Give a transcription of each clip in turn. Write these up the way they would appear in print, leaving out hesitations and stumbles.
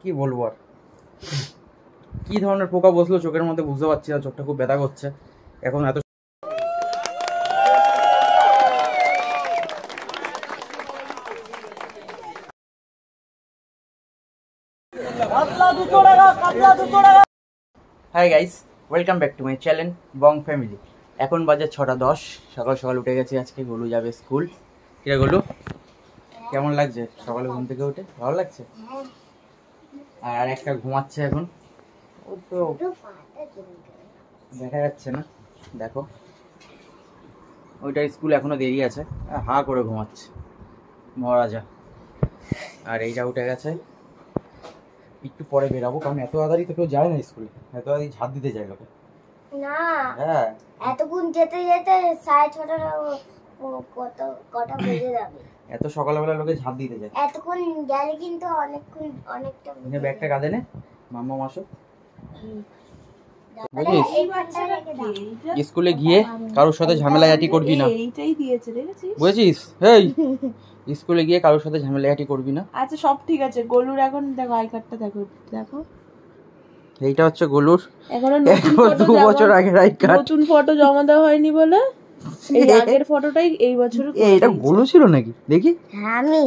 কি বলবো আর, কি ধরনের পোকা বসলো চোখের মধ্যে বুঝতে পারছি না, চোখটা খুব ব্যথা করছে এখন। এত hi guys, welcome back to my channel Bong family. এখন বাজে 6:10, সকাল সকাল উঠে গেছি। আজকে গোলু যাবে স্কুল। কিরে গোলু, কেমন লাগছে সকালে ঘুম থেকে উঠে? ভালো লাগছে? আর একটা ঘুমাচ্ছে এখন, ও তো দেখা যাচ্ছে না, দেখো ওইটা স্কুল এখনো দেরি আছে, হা করে ঘুমাচ্ছে মহারাজা। আর এইটা উঠে গেছে, একটু পরে বেরাবো, কারণ এত তাড়াতাড়ি তো কেউ যায় না স্কুলে, এত তাড়াতাড়ি ঝাঁপ দিতে যায় লোকে না। হ্যাঁ, এতক্ষণ যেতে যেতে 6:30 কটা বেজে যাবে। এত সকালবেলা লোকে ঝাঁপ দিতে যায়, এতক্ষণ গেলে কিন্তু অনেকটা ব্যাগটা কাঁধে নে মাম্মা মাসো। স্কুলে গিয়ে কারোর সাথে ঝামেলাঝাটি করবি না, এইটাই দিয়েছে দেখেছিস, বুঝেছিস? এই স্কুলে গিয়ে কারোর সাথে ঝামেলাঝাটি করবি না। আচ্ছা সব ঠিক আছে। গোলুর এখন দেখো আই কার্ডটা দেখো, দেখো এইটা হচ্ছে গোলুর এখনো 2 বছর আগের আই কার্ড। নতুন ফটো জমা দেওয়া হয়নি বলে এই আগের ফটোটাই এই বছর। এটা গোলু ছিল নাকি দেখি? আমি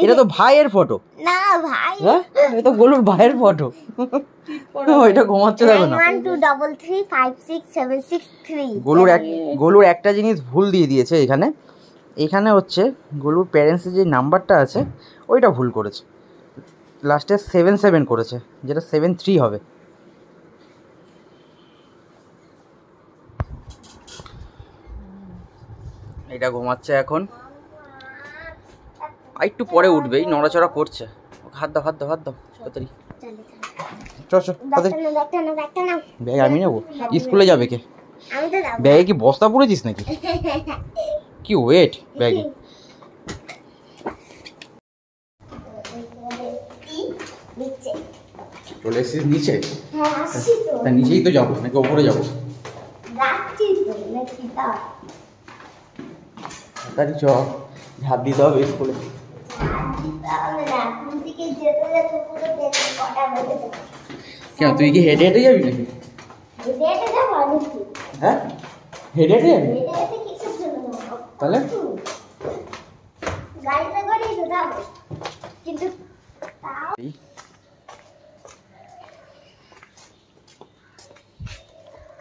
এটা তো ভাইয়ের ফটো না ভাই, হ্যাঁ এটা তো গোলুর ভাইয়ের ফটো। ওইটা ঘুমাচ্ছে দেখো না। 123456763 গোলুর একটা জিনিস ভুল দিয়ে দিয়েছে এখানে। এখানে হচ্ছে গোলুর প্যারেন্টসের যে নাম্বারটা আছে ওইটা ভুল করেছে, লাস্টে 77 করেছে, যেটা 73 হবে। এটা ঘুমাচ্ছে এখন, একটু পরে উঠবে, এই নড়াচড়া করছে। হাত দাও তাড়াতাড়ি, ব্যাগ আমি নেবো। স্কুলে যাবে কে? ব্যাগে কি বস্তা পড়েছিস নাকি? কি ওয়েট ব্যাগে। চলে এসেছিস নিচে? তা নিচেই তো যাবো নাকি ওপরে যাবো? তাড়াতাড়ি চ, ঝাঁপ দিতে হবে স্কুলে। কেন তুই কি হেঁটে হেঁটে যাবি নাকি? হ্যাঁ হেঁটে হেঁটে যাবি? তাহলে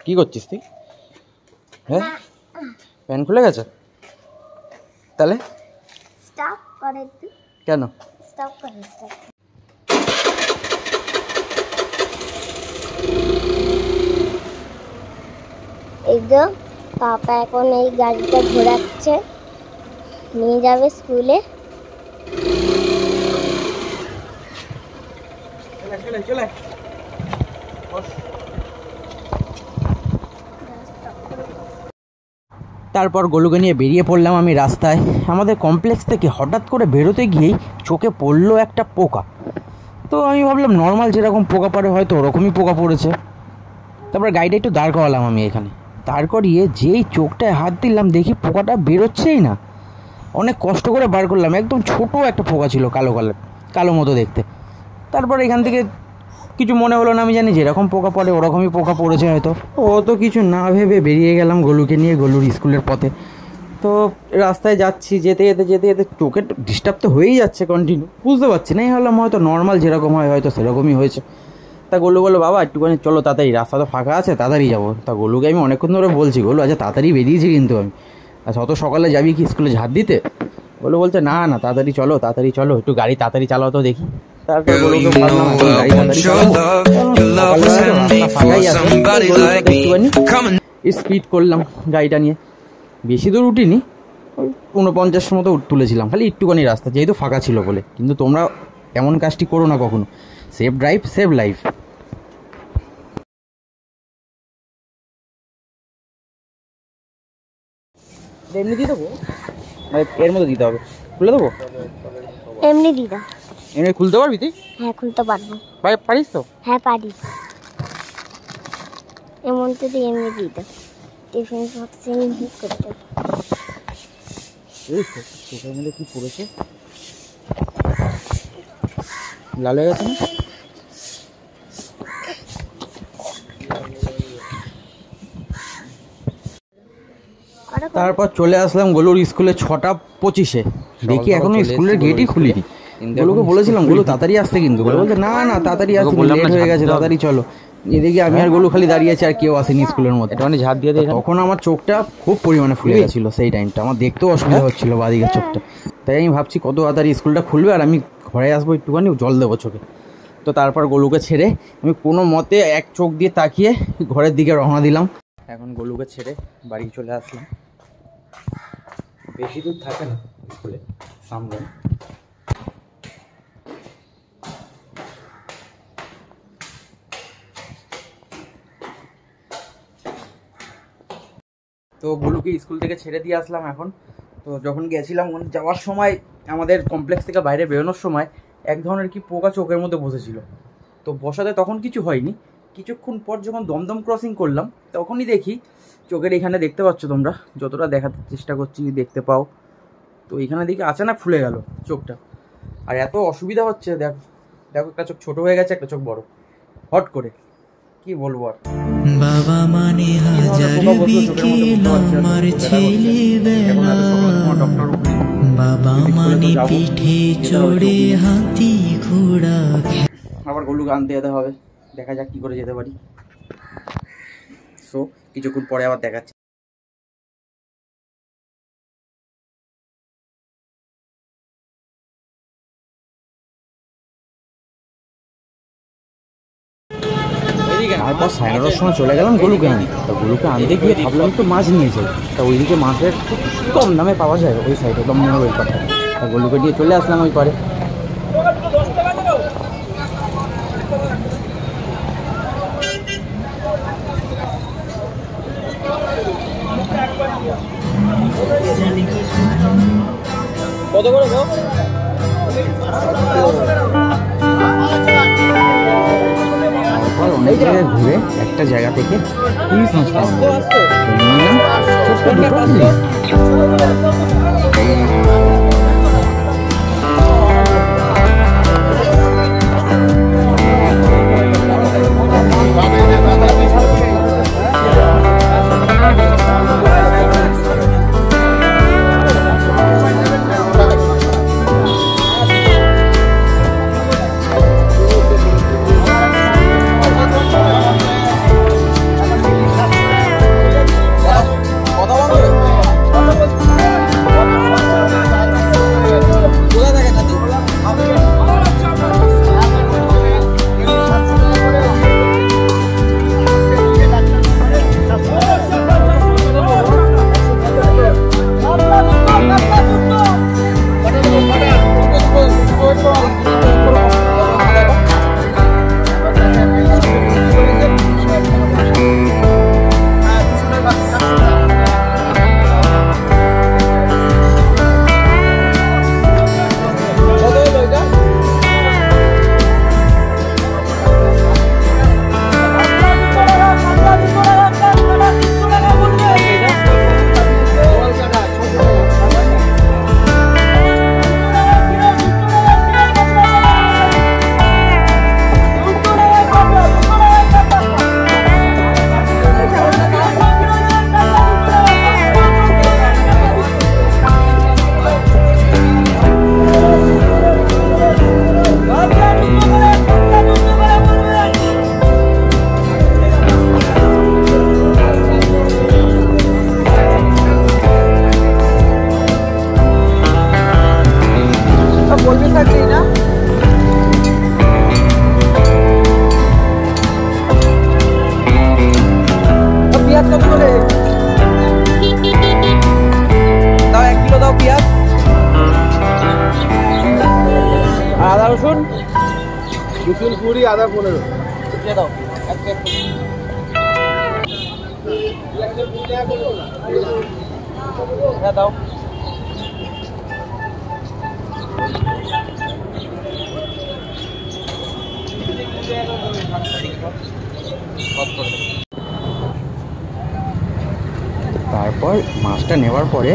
কি করছিস তুই? হ্যাঁ প্যান খুলে গেছে, তাহলে স্টপ করে তুই কেন? স্টপ করে স্টপ। এই তো পাপা এখন এই গাড়িটা ঘোরাচ্ছে, নিয়ে যাবে স্কুলে। চলে তারপর গোলুকে নিয়ে বেরিয়ে পড়লাম আমি রাস্তায়। আমাদের কমপ্লেক্স থেকে হঠাৎ করে বেরোতে গিয়েই চোখে পড়লো একটা পোকা। তো আমি ভাবলাম নর্মাল যেরকম পোকা পড়ে হয়তো ওরকমই পোকা পড়েছে। তারপর গাড়িটা একটু দাঁড় করালাম আমি এখানে, দাঁড় করিয়ে যেই চোখটায় হাত দিলাম দেখি পোকাটা বেরোচ্ছেই না। অনেক কষ্ট করে বার করলাম, একদম ছোট একটা পোকা ছিল, কালো মতো দেখতে। তারপর এখান থেকে কিছু মনে হলো না, আমি জানি যেরকম পোকা পড়ে ওরকমই পোকা পড়েছে হয়তো। ও তো কিছু না ভেবে বেরিয়ে গেলাম গোলুকে নিয়ে গোলুর স্কুলের পথে। তো রাস্তায় যাচ্ছি, যেতে যেতে চোখে ডিস্টার্ব তো হয়েই যাচ্ছে কন্টিনিউ, বুঝতে পারছি না। এই হলাম হয়তো নর্মাল যেরকম হয় হয়তো সেরকমই হয়েছে। তা গোলু বললো বাবা একটুখানি চলো তাড়াতাড়ি, রাস্তা তো ফাঁকা আছে, তাড়াতাড়ি যাবো। তা গোলুকে আমি অনেকক্ষণ ধরে বলছি, গোলু আচ্ছা তাড়াতাড়ি বেরিয়েছি কিন্তু আমি, আচ্ছা অত সকালে যাবি কি স্কুলে ঝাঁপ দিতে? গোলু বলছে না তাড়াতাড়ি চলো একটু গাড়ি তাড়াতাড়ি চালাও তো দেখি। তারপর গোলুকে বললাম গাড়ি তাড়াতাড়ি চালাবো, স্পিড করলাম গাড়িটা নিয়ে। বেশি দূর উঠিনি, ওই 49 মতো তুলেছিলাম, খালি একটুখানি রাস্তা, যেহেতু ফাঁকা ছিল বলে। কিন্তু তোমরা এমন কাজটি করো না কখনো, সেফ ড্রাইভ সেভ লাইফ। এমনি দিয়ে দেবো, এর মধ্যে দিতে হবে, খুলে দেবো? এমনি দিয়ে দাও। এমনি খুলতে পারবি তুই? হ্যাঁ খুলতে পারবো। পারিস তো? হ্যাঁ পারি। এমন তো এমনি দিয়ে দাও, টিফিন বক্সে হিট করতে। এই চোখের মধ্যে কি পড়েছে? লাল হয়ে গেছে না? তারপর চলে আসলাম গোলুর স্কুলে 6:25-এ। দেখি এখনো স্কুলের গেটই খুলিনি। গোলুকে বলেছিলাম গোলু তাড়াতাড়ি আসতে, কিন্তু গোলু বলছে না না তাড়াতাড়ি আসতে, লেট হয়ে গেছে, তাড়াতাড়ি চলো। এদিকে আমি আর গোলু খালি দাঁড়িয়ে আছি, আর কেউ আসেনি স্কুলের মধ্যে। একটুখানি ঝাঁপ দিয়ে দিই। তখন আমার চোখটা খুব পরিমাণে ফুলে গেছিলো সেই টাইমটা, আমার দেখতেও অসুবিধা হচ্ছিলো বাদিকের চোখটা। তাই আমি ভাবছি কত তাড়াতাড়ি স্কুলটা খুলবে আর আমি ঘরে আসবো, একটুখানি জল দেবো চোখে। তো তারপর গোলুকে ছেড়ে আমি কোনো মতে এক চোখ দিয়ে তাকিয়ে ঘরের দিকে রওনা দিলাম। এখন গোলুকে ছেড়ে বাড়ি চলে আসলাম। বেশি দূর থাকে না স্কুলে, সামনে। তো গোলুকে স্কুল থেকে ছেড়ে দিয়ে আসলাম এখন। তো যখন গেছিলাম যাওয়ার সময় আমাদের কমপ্লেক্স থেকে বাইরে বেরোনোর সময় এক ধরনের কি পোকা চোখের মধ্যে বসেছিল। তো বসাতে তখন কিছু হয়নি, কিছুক্ষণ পর যখন দমদম ক্রসিং করলাম তখনই দেখি চোখের এখানে, দেখতে পাচ্ছ তোমরা, যতটা দেখাতে চেষ্টা করছি দেখতে পাও, তো এখানে দেখি আচানক ফুলে গেল চোখটা। আর এত অসুবিধা হচ্ছে, দেখো একটা চোখ ছোট হয়ে গেছে, একটা চোখ বড় হট করে, কি বলবো আর। বাবা মানে হাজার বিকেল আমার ছেলেবেলা, বাবা মানে পিঠে চড়ে হাতি ঘোড়া। আবার গোলুকে আনতে যেতে হবে, দেখা যাক কি করে যেতে পারি। সো কিছুক্ষণ পরে আবার দেখাচ্ছি। তারপর 9:30টার সময় চলে গেলাম গোলুকে আনতে। তো গোলুকে আনতে গিয়ে ভাবলাম একটু মাছ নিয়ে যাই। তা ওইদিকে মাছের খুব কম দামে পাওয়া যায় ওই সাইডে, দমদমের ওই পারে। তা গোলুকে নিয়ে চলে আসলাম ওই পারে। কত করে অনেক জায়গায় ঘুরে একটা জায়গা থেকে ইলিশ মাছ পাওয়া গেল। রসুন 20 আদা 15 দিয়ে দাও। হ্যাঁ দাও। তারপর মাছটা নেওয়ার পরে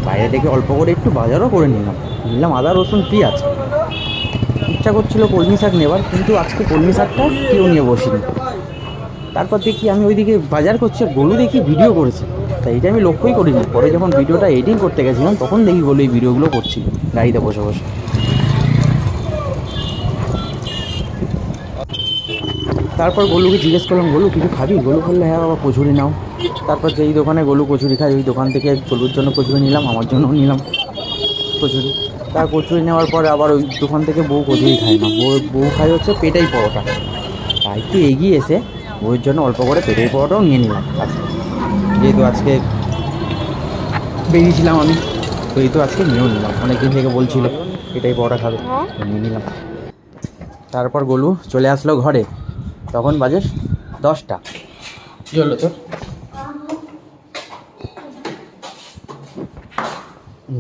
বাইরে থেকে অল্প করে একটু বাজারও করে নিলাম আদা রসুন পেঁয়াজ। চেষ্টা করছিল কলমি শাক নেবার, কিন্তু আজকে কলমি শাকটা কেউ নিয়ে বসিনি। তারপর দেখি আমি ওইদিকে বাজার করছি, গোলু দেখি ভিডিও করেছে, তাই এটা আমি লক্ষ্যই করিনি। পরে যখন ভিডিওটা এডিটিং করতে গেছিলাম তখন দেখি গোলু এই ভিডিওগুলো করছিল গাড়িতে বসে বসে। তারপর গোলুকে জিজ্ঞেস করলাম, গোলু কিছু খাবি? গোলু বললো হ্যাঁ বাবা কচুরি নাও। তারপর যেই দোকানে গোলু কচুরি খায় ওই দোকান থেকে গোলুর জন্য কচুরি নিলাম, আমার জন্যও নিলাম কচুরি। তার কচুরি নেওয়ার পরে আবার ওই দোকান থেকে বউ কচুরি খায় না, বউ খায় হচ্ছে পেটাই পরোটা। তাই একটু এগিয়ে এসে বউয়ের জন্য অল্প করে পেটাই পরোটাও নিয়ে নিলাম আজকে, যেহেতু আজকে বেরিয়েছিলাম আমি, তো এই তো আজকে নিয়েও নিলাম। অনেকদিন থেকে বলছিল পেটাই পরোটা খাবে, নিয়ে নিলাম। তারপর গোলু চলে আসলো ঘরে, তখন বাজে 10টা। কী হলো তোর?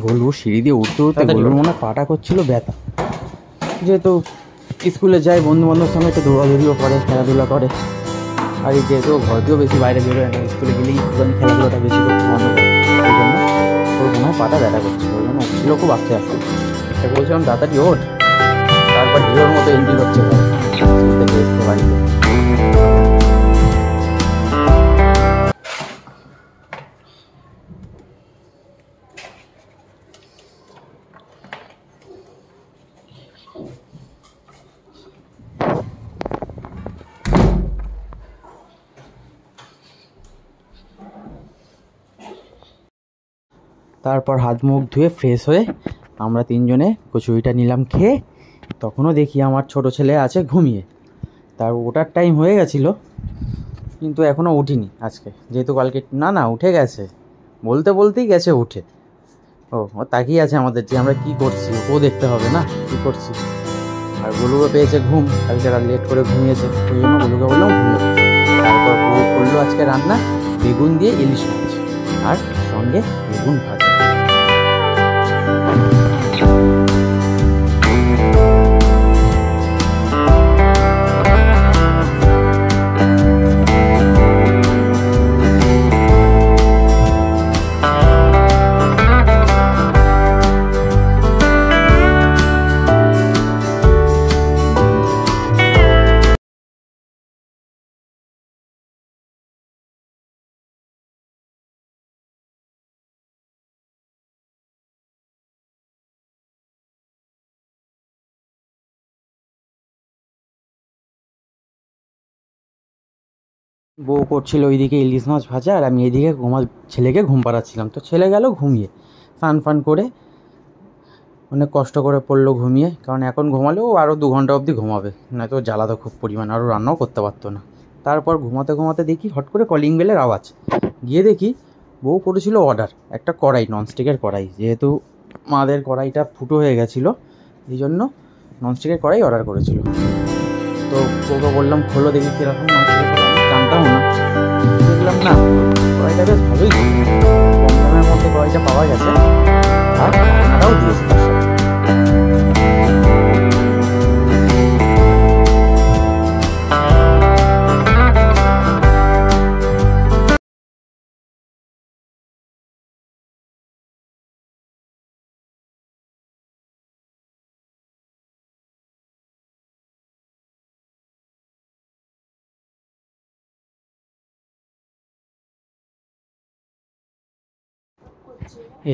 গোলু সিঁড়ি দিয়ে উঠতে উঠতে গোলুর মনে পাটা করছিল ব্যথা, যেহেতু স্কুলে যায় বন্ধুবান্ধব সঙ্গে একটু দৌড়াদৌড়িও করে, খেলাধুলা করে। আর এই যেহেতু ঘরকেও বেশি বাইরে বেরোয় না, স্কুলে গেলেই একটুখানি খেলাধুলাটা বেশি করতে বন্ধ করে, ওই জন্য ওর মনে হয় পাটা ব্যথা করছিল, ওই জন্য উঠছিল খুব আস্তে আস্তে। তাই বলছিলাম তাড়াতাড়ি ওঠ। তারপর হিরোর মতো এন্ট্রি করছে থেকে এসছে বাড়িতে। তারপর হাত মুখ ধুয়ে ফ্রেশ হয়ে আমরা তিনজনে কচুরিটা নিলাম খেয়ে। তখনও দেখি আমার ছোট ছেলে আছে ঘুমিয়ে, তার ওঠার টাইম হয়ে গেছিলো কিন্তু এখনও উঠিনি আজকে, যেহেতু কালকে না উঠে গেছে, বলতে বলতেই গেছে উঠে। ও তাকিয়ে আছে আমাদের যে আমরা কী করছি, ও দেখতে হবে না কী করছি। আর গোলুকে পেয়েছে ঘুম, কালকে লেট করে ঘুমিয়েছে, ওই জন্য গোলুকে বললাম ঘুমিয়ে। তারপর বউ করলো আজকে রান্না বেগুন দিয়ে ইলিশ মাছ আর সঙ্গে বেগুন ভাজা। বউ করছিল ওইদিকে ইলিশ মাছ ভাজা, আর আমি এইদিকে ছেলেকে ঘুম পাড়াচ্ছিলাম। তো ছেলে গেল ঘুমিয়ে, স্নান ফান করে অনেক কষ্ট করে পড়লো ঘুমিয়ে, কারণ এখন ঘুমালেও আরও 2 ঘন্টা অবধি ঘুমাবে, নয়তো জ্বালাতো খুব পরিমাণ, আরও রান্নাও করতে পারতো না। তারপর ঘুমাতে ঘুমাতে দেখি হট করে কলিং বেলের আওয়াজ, গিয়ে দেখি বউ করেছিল অর্ডার একটা কড়াই, ননস্টিকের কড়াই, যেহেতু মাদের কড়াইটা ফুটো হয়ে গেছিলো এই জন্য ননস্টিকের কড়াই অর্ডার করেছিল। তো বউকে বললাম খোলো দেখি কীরকম ননস্টিকের কড়াই, জানতাম না, দেখলাম না কড়াইটা বেশ ভালোই, কম দামের মধ্যে কড়াইটা পাওয়া গেছে, আর রান্নাটাও দিয়েছে তার সাথে।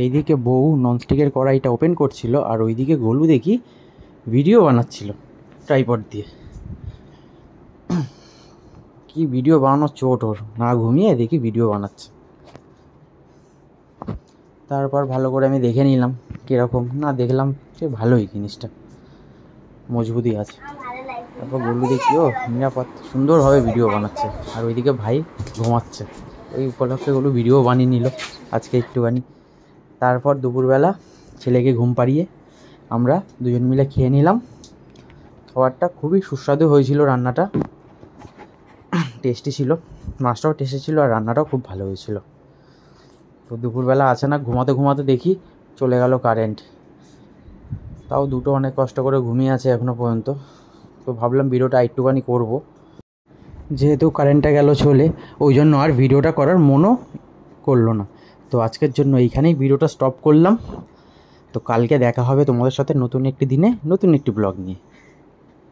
এইদিকে বউ ননস্টিকের কড়াইটা ওপেন করছিল, আর ওইদিকে গোলু দেখি ভিডিও বানাচ্ছিল ট্রাইপড দিয়ে। কি ভিডিও বানানোর চোট ওর, না ঘুমিয়ে দেখি ভিডিও বানাচ্ছে। তারপর ভালো করে আমি দেখে নিলাম কীরকম, না দেখলাম যে ভালোই, জিনিসটা মজবুতই আছে। তারপর গোলু দেখি ও নিরাপদ সুন্দরভাবে ভিডিও বানাচ্ছে, আর ওইদিকে ভাই ঘুমাচ্ছে। ওই উপলক্ষে গোলু ভিডিও বানিয়ে নিল আজকে একটুখানি। তারপর দুপুরবেলা ছেলেকে ঘুম পাড়িয়ে আমরা দুজন মিলে খেয়ে নিলাম। খাবারটা খুবই সুস্বাদু হয়েছিল, রান্নাটা টেস্টি ছিল, মাছটাও টেস্টি ছিল, আর রান্নাটাও খুব ভালো হয়েছিল। তো দুপুরবেলা আছে না, ঘুমাতে ঘুমাতে দেখি চলে গেল কারেন্ট, তাও দুটো অনেক কষ্ট করে ঘুমিয়ে আছে এখনও পর্যন্ত। তো ভাবলাম ভিডিওটা একটুখানি করব, যেহেতু কারেন্টটা গেল চলে, ওই জন্য আর ভিডিওটা করার মনও করলো না। তো আজকের জন্য এইখানেই ভিডিওটা স্টপ করলাম। তো কালকে দেখা হবে তোমাদের সাথে নতুন একটি দিনে নতুন একটি ব্লগ নিয়ে।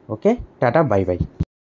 ওকে, টাটা, বাই বাই।